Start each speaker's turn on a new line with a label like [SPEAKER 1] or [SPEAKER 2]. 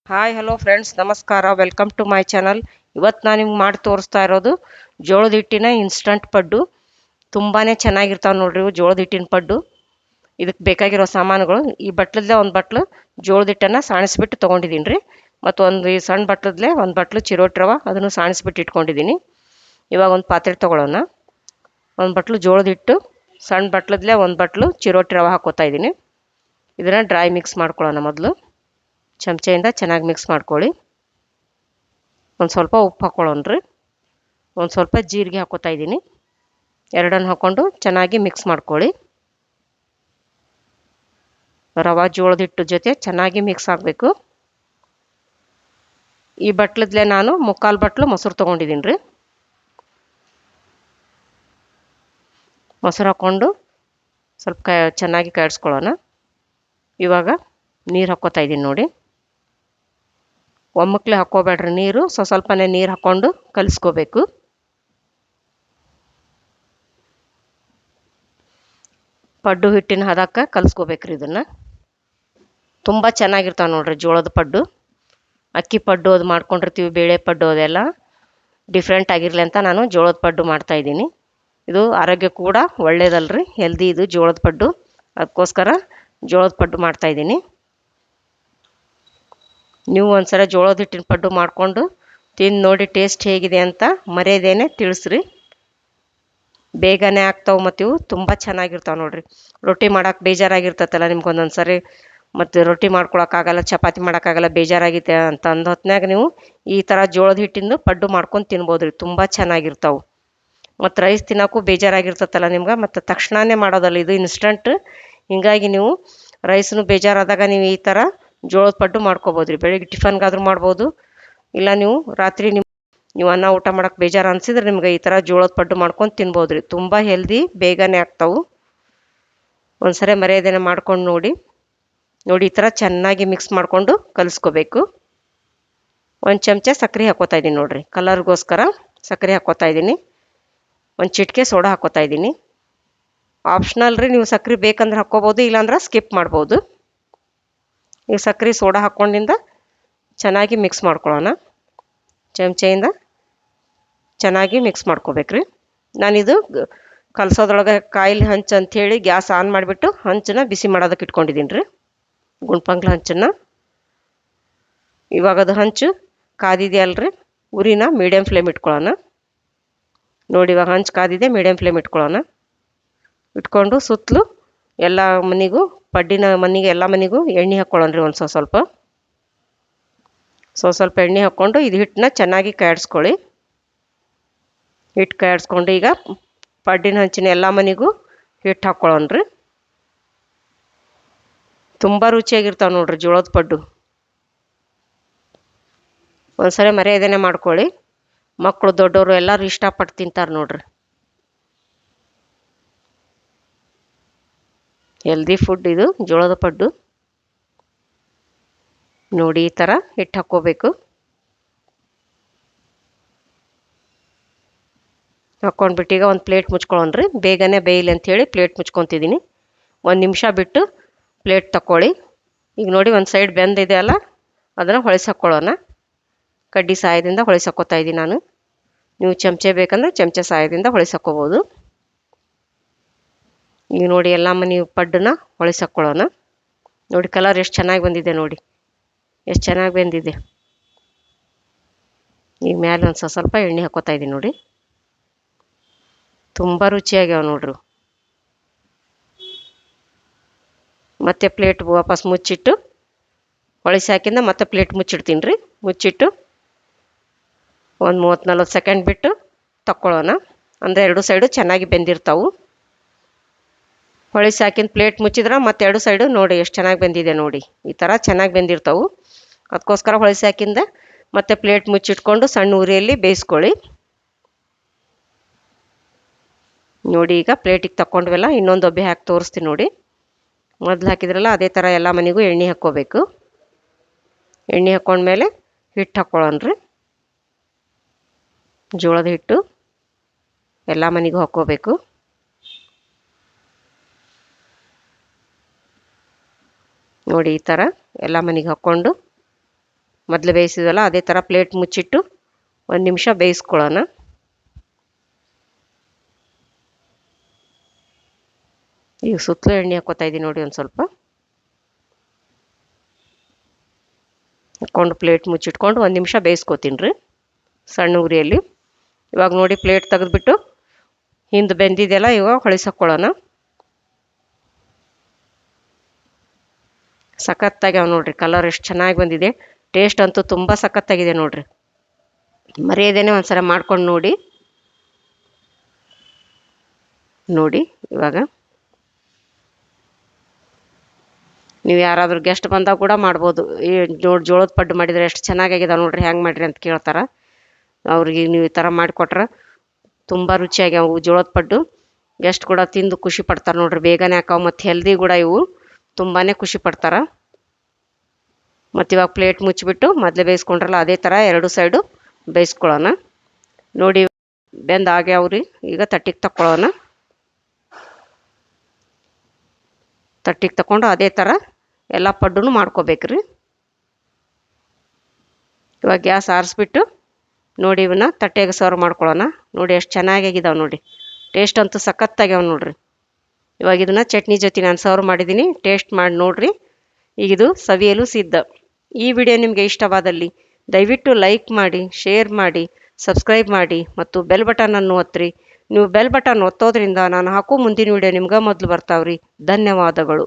[SPEAKER 1] Hi hello friends, ನಮಸ್ಕಾರ. Welcome to my channel. ಇವತ್ತು ನಾನು ನಿಮ್ಗೆ ಮಾಡಿ ತೋರಿಸ್ತಾ ಇರೋದು ಜೋಳದ ಹಿಟ್ಟಿನ ಇನ್ಸ್ಟಂಟ್ ಪಡ್ಡು. ತುಂಬಾ ಚೆನ್ನಾಗಿರ್ತಾವೆ ನೋಡ್ರಿ ಇವು ಜೋಳದ ಹಿಟ್ಟಿನ ಪಡ್ಡು. ಇದಕ್ಕೆ ಬೇಕಾಗಿರೋ ಸಾಮಾನುಗಳು: ಈ ಬಟ್ಲದ್ಲೆ ಒಂದು ಬಟ್ಲು ಜೋಳದ ಹಿಟ್ಟನ್ನು ಸಾಣಿಸ್ಬಿಟ್ಟು ತೊಗೊಂಡಿದ್ದೀನಿ ರೀ. ಮತ್ತು ಈ ಸಣ್ಣ ಬಟ್ಲದ್ಲೆ ಒಂದು ಬಟ್ಲು ಚಿರೋಟಿ ರವೆ, ಅದನ್ನು ಸಾಣಿಸ್ಬಿಟ್ಟು ಇಟ್ಕೊಂಡಿದ್ದೀನಿ. ಇವಾಗ ಒಂದು ಪಾತ್ರೆ ತೊಗೊಳ್ಳೋಣ. ಒಂದು ಬಟ್ಲು ಜೋಳದ ಹಿಟ್ಟು, ಸಣ್ಣ ಬಟ್ಲದ್ಲೆ ಒಂದು ಬಟ್ಲು ಚಿರೋಟಿ ರವೆ ಹಾಕೋತಾ ಇದ್ದೀನಿ. ಇದನ್ನು ಡ್ರೈ ಮಿಕ್ಸ್ ಮಾಡ್ಕೊಳ್ಳೋಣ. ಮೊದಲು ಚಮಚೆಯಿಂದ ಚೆನ್ನಾಗಿ ಮಿಕ್ಸ್ ಮಾಡ್ಕೊಳ್ಳಿ. ಒಂದು ಸ್ವಲ್ಪ ಉಪ್ಪು ಹಾಕ್ಕೊಳ್ಳೋಣ್ರಿ. ಒಂದು ಸ್ವಲ್ಪ ಜೀರಿಗೆ ಹಾಕೋತಾ ಇದ್ದೀನಿ. ಎರಡನ್ನು ಹಾಕ್ಕೊಂಡು ಚೆನ್ನಾಗಿ ಮಿಕ್ಸ್ ಮಾಡ್ಕೊಳ್ಳಿ. ರವೆ ಜೋಳದ ಹಿಟ್ಟು ಜೊತೆ ಚೆನ್ನಾಗಿ ಮಿಕ್ಸ್ ಆಗಬೇಕು. ಈ ಬಟ್ಲದ್ಲೆ ನಾನು 3/4 ಬಟ್ಲು ಮೊಸರು ತೊಗೊಂಡಿದ್ದೀನಿ ರೀ. ಮೊಸರು ಹಾಕ್ಕೊಂಡು ಸ್ವಲ್ಪ ಚೆನ್ನಾಗಿ ಕಾಯಿಸ್ಕೊಳ್ಳೋಣ. ಇವಾಗ ನೀರು ಹಾಕ್ಕೋತಾ ಇದ್ದೀನಿ ನೋಡಿ. ಒಮ್ಮಕ್ಲೆ ಹಾಕ್ಕೋಬೇಡ್ರಿ ನೀರು, ಸ್ವಲ್ಪನೇ ನೀರು ಹಾಕ್ಕೊಂಡು ಕಲಿಸ್ಕೋಬೇಕು. ಪಡ್ಡು ಹಿಟ್ಟಿನ ಹದಕ್ಕೆ ಕಲಿಸ್ಕೋಬೇಕ್ರಿ. ಇದನ್ನು ತುಂಬ ಚೆನ್ನಾಗಿರ್ತಾವೆ ನೋಡ್ರಿ ಜೋಳದ ಪಡ್ಡು. ಅಕ್ಕಿ ಪಡ್ಡು ಅದು ಮಾಡ್ಕೊಂಡಿರ್ತೀವಿ, ಬೇಳೆ ಪಡ್ಡು ಅದೆಲ್ಲ ಡಿಫ್ರೆಂಟ್ ಆಗಿರಲಿ ಅಂತ ನಾನು ಜೋಳದ ಪಡ್ಡು ಮಾಡ್ತಾಯಿದ್ದೀನಿ. ಇದು ಆರೋಗ್ಯ ಕೂಡ ಒಳ್ಳೇದಲ್ರಿ, ಹೆಲ್ದಿ ಇದು ಜೋಳದ ಪಡ್ಡು. ಅದಕ್ಕೋಸ್ಕರ ಜೋಳದ ಪಡ್ಡು ಮಾಡ್ತಾಯಿದ್ದೀನಿ. ನೀವು ಒಂದ್ಸಲ ಜೋಳದ ಹಿಟ್ಟಿನ ಪಡ್ಡು ಮಾಡಿಕೊಂಡು ತಿಂದು ನೋಡಿ ಟೇಸ್ಟ್ ಹೇಗಿದೆ ಅಂತ ಮರೆಯದೇನೆ ತಿಳಿಸ್ರಿ. ಬೇಗನೆ ಆಗ್ತಾವೆ ಮತ್ತು ಇವು ತುಂಬ ಚೆನ್ನಾಗಿರ್ತಾವೆ ನೋಡಿರಿ. ರೊಟ್ಟಿ ಮಾಡೋಕೆ ಬೇಜಾರಾಗಿರ್ತೈತಲ್ಲ ನಿಮ್ಗೊಂದೊಂದು ಸರಿ, ಮತ್ತು ರೊಟ್ಟಿ ಮಾಡ್ಕೊಳಕ್ಕಾಗಲ್ಲ, ಚಪಾತಿ ಮಾಡೋಕ್ಕಾಗಲ್ಲ, ಬೇಜಾರಾಗಿದೆ ಅಂತ ಅಂದ ಹೊತ್ನಾಗ ನೀವು ಈ ಥರ ಜೋಳದ ಹಿಟ್ಟಿಂದು ಪಡ್ಡು ಮಾಡ್ಕೊಂಡು ತಿನ್ಬೋದು ರೀ. ತುಂಬ ಚೆನ್ನಾಗಿರ್ತಾವೆ. ಮತ್ತು ರೈಸ್ ತಿನ್ನೋಕ್ಕೂ ಬೇಜಾರಾಗಿರ್ತೈತಲ್ಲ ನಿಮ್ಗೆ, ಮತ್ತು ತಕ್ಷಣವೇ ಮಾಡೋದಲ್ಲ ಇದು ಇನ್ಸ್ಟಂಟ್. ಹೀಗಾಗಿ ನೀವು ರೈಸ್ನು ಬೇಜಾರಾದಾಗ ನೀವು ಈ ಥರ ಜೋಳದ ಪಡ್ಡು ಮಾಡ್ಕೊಬೋದು ರೀ. ಬೆಳಿಗ್ಗೆ ಟಿಫನ್ಗಾದ್ರೂ ಮಾಡ್ಬೋದು, ಇಲ್ಲ ನೀವು ರಾತ್ರಿ ನೀವು ಅನ್ನ ಊಟ ಮಾಡೋಕೆ ಬೇಜಾರು ಅನಿಸಿದ್ರೆ ನಿಮ್ಗೆ ಈ ಥರ ಜೋಳದ ಪಡ್ಡು ಮಾಡ್ಕೊಂಡು ತಿನ್ಬೋದು ರೀ. ತುಂಬ ಹೆಲ್ದಿ, ಬೇಗನೆ ಆಗ್ತಾವೆ. ಒಂದ್ಸರಿ ಮರ್ಯಾದೆನ ಮಾಡ್ಕೊಂಡು ನೋಡಿ. ಈ ಥರ ಚೆನ್ನಾಗಿ ಮಿಕ್ಸ್ ಮಾಡಿಕೊಂಡು ಕಲಿಸ್ಕೋಬೇಕು. ಒಂದು ಚಮಚ ಸಕ್ಕರೆ ಹಾಕೋತಾ ಇದ್ದೀನಿ ನೋಡಿರಿ, ಕಲರ್ಗೋಸ್ಕರ ಸಕ್ಕರೆ ಹಾಕೋತಾ ಇದ್ದೀನಿ. ಒಂದು ಚಿಟಿಕೆ ಸೋಡಾ ಹಾಕೋತಾ ಇದ್ದೀನಿ. ಆಪ್ಷನಲ್ ರೀ, ನೀವು ಸಕ್ಕರೆ ಬೇಕಂದ್ರೆ ಹಾಕ್ಕೋಬೋದು, ಇಲ್ಲಾಂದ್ರೆ ಸ್ಕಿಪ್ ಮಾಡ್ಬೋದು. ಈಗ ಸಕ್ಕರೆ ಸೋಡಾ ಹಾಕ್ಕೊಂಡಿಂದ ಚೆನ್ನಾಗಿ ಮಿಕ್ಸ್ ಮಾಡ್ಕೊಳ್ಳೋಣ. ಚಮಚೆಯಿಂದ ಚೆನ್ನಾಗಿ ಮಿಕ್ಸ್ ಮಾಡ್ಕೋಬೇಕ್ರಿ. ನಾನಿದು ಕಲಸೋದ್ರೊಳಗೆ ಕಾಯಿಲೆ ಹಂಚು ಅಂಥೇಳಿ ಗ್ಯಾಸ್ ಆನ್ ಮಾಡಿಬಿಟ್ಟು ಹಂಚನ್ನ ಬಿಸಿ ಮಾಡೋದಕ್ಕೆ ಇಟ್ಕೊಂಡಿದ್ದೀನಿ ರೀ, ಗುಂಡ್ಪಂಗ್ಲ ಹಂಚನ್ನು. ಇವಾಗ ಅದು ಹಂಚು ಕಾದಿದೆಯಲ್ರಿ, ಉರಿನ ಮೀಡಿಯಮ್ ಫ್ಲೇಮ್ ಇಟ್ಕೊಳ್ಳೋಣ. ನೋಡಿ ಇವಾಗ ಹಂಚು ಕಾದಿದೆ, ಮೀಡಿಯಮ್ ಫ್ಲೇಮ್ ಇಟ್ಕೊಳ್ಳೋಣ. ಇಟ್ಕೊಂಡು ಸುತ್ತಲೂ ಎಲ್ಲ ಮನೆಗೂ, ಪಡ್ಡಿನ ಮನೆಗೆ ಎಲ್ಲ ಮನೆಗೂ ಎಣ್ಣೆ ಹಾಕ್ಕೊಳ್ಳೋಣ ರೀ. ಒಂದು ಸ್ವಲ್ಪ ಸ್ವಲ್ಪ ಎಣ್ಣೆ ಹಾಕ್ಕೊಂಡು ಇದು ಹಿಟ್ಟನ್ನ ಚೆನ್ನಾಗಿ ಕಾಯಿಸ್ಕೊಳ್ಳಿ. ಹಿಟ್ಟು ಕಾಯಿಸ್ಕೊಂಡು ಈಗ ಪಡ್ಡಿನ ಹಂಚಿನ ಎಲ್ಲ ಮನೆಗೂ ಹಿಟ್ಟು ಹಾಕ್ಕೊಳ್ಳೋಣ ರೀ. ತುಂಬ ರುಚಿಯಾಗಿರ್ತಾವೆ ನೋಡ್ರಿ ಜೋಳದ ಪಡ್ಡು. ಒಂದ್ಸರಿ ಮರ್ಯಾದೆನೆ ಮಾಡ್ಕೊಳ್ಳಿ. ಮಕ್ಕಳು ದೊಡ್ಡವರು ಎಲ್ಲರೂ ಇಷ್ಟಪಟ್ಟು ತಿಂತಾರೆ ನೋಡ್ರಿ. ಹೆಲ್ದಿ ಫುಡ್ ಇದು ಜೋಳದ ಪಡ್ಡು. ನೋಡಿ ಈ ಥರ ಹಿಟ್ಟು ಹಾಕ್ಕೋಬೇಕು. ಹಾಕ್ಕೊಂಡ್ಬಿಟ್ಟು ಈಗ ಒಂದು ಪ್ಲೇಟ್ ಮುಚ್ಕೊಳ್ಳೋಣ್ರಿ. ಬೇಗನೆ ಬೇಯಲಿ ಅಂಥೇಳಿ ಪ್ಲೇಟ್ ಮುಚ್ಕೊತಿದ್ದೀನಿ. 1 ನಿಮಿಷ ಬಿಟ್ಟು ಪ್ಲೇಟ್ ತಗೊಳ್ಳಿ. ಈಗ ನೋಡಿ ಒಂದು ಸೈಡ್ ಬೆಂದಿದೆ ಅಲ್ಲ, ಅದನ್ನು ಹೊಳಿಸಾಕೊಳ್ಳೋಣ. ಕಡ್ಡಿ ಸಹಾಯದಿಂದ ಹೊಳಿಸಾಕೋತಾ ಇದ್ದೀನಿ ನಾನು. ನೀವು ಚಮಚೆ ಬೇಕಂದ್ರೆ ಚಮಚೆ ಸಹಾಯದಿಂದ ಹೊಳಿಸಾಕೋಬೋದು. ಈಗ ನೋಡಿ ಎಲ್ಲ ಮನೆ ಪಡ್ಡನ್ನ ಹೊಳಿಸಾಕೊಳ್ಳೋಣ. ನೋಡಿ ಕಲರ್ ಎಷ್ಟು ಚೆನ್ನಾಗಿ ಬಂದಿದೆ, ನೋಡಿ ಎಷ್ಟು ಚೆನ್ನಾಗಿ ಬೆಂದಿದೆ. ಈಗ ಮೇಲೆ ಒಂದು ಸ್ವಲ್ಪ ಎಣ್ಣೆ ಹಾಕೋತಾ ಇದ್ದೀನಿ ನೋಡಿ. ತುಂಬ ರುಚಿಯಾಗ್ಯಾವ ನೋಡ್ರಿ. ಮತ್ತೆ ಪ್ಲೇಟ್ ವಾಪಸ್ ಮುಚ್ಚಿಟ್ಟು ಹೊಳಿಸಿ ಹಾಕಿಂದ ಮತ್ತೆ ಪ್ಲೇಟ್ ಮುಚ್ಚಿಡ್ತೀನಿ ರೀ. ಮುಚ್ಚಿಟ್ಟು ಒಂದು 30-40 ಸೆಕೆಂಡ್ ಬಿಟ್ಟು ತಕ್ಕೊಳ್ಳೋಣ. ಅಂದರೆ 2 ಸೈಡು ಚೆನ್ನಾಗಿ ಬೆಂದಿರ್ತಾವೆ. ಹೊಳಿಸಿ ಹಾಕಿಂದ ಪ್ಲೇಟ್ ಮುಚ್ಚಿದ್ರೆ ಮತ್ತೆ 2 ಸೈಡು ನೋಡಿ ಎಷ್ಟು ಚೆನ್ನಾಗಿ ಬೆಂದಿದೆ ನೋಡಿ. ಈ ಥರ ಚೆನ್ನಾಗಿ ಬೆಂದಿರ್ತಾವೆ. ಅದಕ್ಕೋಸ್ಕರ ಹೊಳಿಸಿ ಹಾಕಿಂದ ಮತ್ತೆ ಪ್ಲೇಟ್ ಮುಚ್ಚಿಟ್ಕೊಂಡು ಸಣ್ಣ ಉರಿಯಲ್ಲಿ ಬೇಯಿಸ್ಕೊಳ್ಳಿ. ನೋಡಿ ಈಗ ಪ್ಲೇಟಿಗೆ ತಗೊಂಡ್ವೆಲ್ಲ, ಇನ್ನೊಂದು ಒಬ್ಬೆ ಹಾಕಿ ತೋರಿಸ್ತೀನಿ ನೋಡಿ. ಮೊದಲು ಹಾಕಿದ್ರಲ್ಲ ಅದೇ ಥರ ಎಲ್ಲ ಮನೆಗೂ ಎಣ್ಣೆ ಹಾಕ್ಕೋಬೇಕು. ಎಣ್ಣೆ ಹಾಕ್ಕೊಂಡ್ಮೇಲೆ ಹಿಟ್ಟು ಹಾಕ್ಕೊಳ್ಳೋಣ್ರಿ. ಜೋಳದ ಹಿಟ್ಟು ಎಲ್ಲ ಮನೆಗೂ ಹಾಕ್ಕೋಬೇಕು. ನೋಡಿ ಈ ಥರ ಎಲ್ಲ ಮನೆಗೆ ಹಾಕ್ಕೊಂಡು ಮೊದಲು ಬೇಯಿಸಿದ್ವಲ್ಲ ಅದೇ ಥರ ಪ್ಲೇಟ್ ಮುಚ್ಚಿಟ್ಟು 1 ನಿಮಿಷ ಬೇಯಿಸ್ಕೊಳ್ಳೋಣ. ಈಗ ಸುತ್ತಲೂ ಎಣ್ಣೆ ಹಾಕ್ಕೋತಾ ಇದ್ದೀನಿ ನೋಡಿ, ಒಂದು ಸ್ವಲ್ಪ ಹಾಕ್ಕೊಂಡು ಪ್ಲೇಟ್ ಮುಚ್ಚಿಟ್ಕೊಂಡು 1 ನಿಮಿಷ ಬೇಯಿಸ್ಕೊತೀನಿ ರೀ ಸಣ್ಣ ಉರಿಯಲ್ಲಿ. ಇವಾಗ ನೋಡಿ ಪ್ಲೇಟ್ ತೆಗೆದ್ಬಿಟ್ಟು ಹಿಂದೆ ಬೆಂದಿದೆಯಲ್ಲ, ಇವಾಗ ಹೊಳಿಸಾಕೊಳ್ಳೋಣ. ಸಖತ್ತಾಗ್ಯಾವ ನೋಡ್ರಿ, ಕಲರ್ ಎಷ್ಟು ಚೆನ್ನಾಗಿ ಬಂದಿದೆ. ಟೇಸ್ಟ್ ಅಂತೂ ತುಂಬ ಸಖತ್ತಾಗಿದೆ ನೋಡ್ರಿ. ಮರೆಯದೇನೆ ಒಂದ್ಸಲ ಮಾಡ್ಕೊಂಡು ನೋಡಿ. ಇವಾಗ ನೀವು ಯಾರಾದರೂ ಗೆಸ್ಟ್ ಬಂದಾಗ ಕೂಡ ಮಾಡ್ಬೋದು. ಈ ಜೋಳದ ಪಡ್ಡು ಮಾಡಿದರೆ ಎಷ್ಟು ಚೆನ್ನಾಗಾಗಿದೆ ನೋಡ್ರಿ, ಹೆಂಗೆ ಮಾಡಿರಿ ಅಂತ ಕೇಳ್ತಾರೆ. ಅವ್ರಿಗೆ ನೀವು ಈ ಥರ ಮಾಡಿಕೊಟ್ರೆ ತುಂಬ ರುಚಿಯಾಗ್ಯಾವು ಜೋಳದ ಪಡ್ಡು. ಗೆಸ್ಟ್ ಕೂಡ ತಿಂದು ಖುಷಿ ಪಡ್ತಾರೆ ನೋಡ್ರಿ. ಬೇಗನೆ ಹಾಕಾವು ಮತ್ತು ಹೆಲ್ದಿ ಕೂಡ ಇವು, ತುಂಬಾ ಖುಷಿ ಪಡ್ತಾರೆ. ಮತ್ತು ಇವಾಗ ಪ್ಲೇಟ್ ಮುಚ್ಚಿಬಿಟ್ಟು ಮೊದಲೇ ಬೇಯಿಸ್ಕೊಂಡ್ರಲ್ಲ ಅದೇ ಥರ 2 ಸೈಡು ಬೇಯಿಸ್ಕೊಳ್ಳೋಣ. ನೋಡಿ ಬೆಂದು ಆಗ್ಯಾವ್ರಿ. ಈಗ ತಟ್ಟಿಗೆ ತಕ್ಕೊಳ್ಳೋಣ. ತಟ್ಟಿಗೆ ತಗೊಂಡು ಅದೇ ಥರ ಎಲ್ಲ ಪಡ್ಡು ಮಾಡ್ಕೋಬೇಕ್ರಿ. ಇವಾಗ ಗ್ಯಾಸ್ ಆರಿಸ್ಬಿಟ್ಟು ನೋಡಿ ಇವನ್ನ ತಟ್ಟೆಗೆ ಸರ್ವ್ ಮಾಡ್ಕೊಳ್ಳೋಣ. ನೋಡಿ ಎಷ್ಟು ಚೆನ್ನಾಗಿದ್ದಾವೆ ನೋಡಿ, ಟೇಸ್ಟ್ ಅಂತೂ ಸಖತ್ತಾಗ್ಯಾವ ನೋಡ್ರಿ. ಇವಾಗ ಇದನ್ನು ಚಟ್ನಿ ಜೊತೆ ನಾನು ಸರ್ವ್ ಮಾಡಿದ್ದೀನಿ, ಟೇಸ್ಟ್ ಮಾಡಿ ನೋಡ್ರಿ. ಈಗಿದು ಸವಿಯಲು ಸಿದ್ಧ. ಈ ವಿಡಿಯೋ ನಿಮಗೆ ಇಷ್ಟವಾದಲ್ಲಿ ದಯವಿಟ್ಟು ಲೈಕ್ ಮಾಡಿ, ಶೇರ್ ಮಾಡಿ, ಸಬ್ಸ್ಕ್ರೈಬ್ ಮಾಡಿ ಮತ್ತು ಬೆಲ್ ಬಟನನ್ನು ಒತ್ತಿರಿ. ನೀವು ಬೆಲ್ ಬಟನ್ ಒತ್ತೋದ್ರಿಂದ ನಾನು ಹಾಕೋ ಮುಂದಿನ ವಿಡಿಯೋ ನಿಮ್ಗೆ ಮೊದಲು ಬರ್ತಾವ್ರಿ. ಧನ್ಯವಾದಗಳು.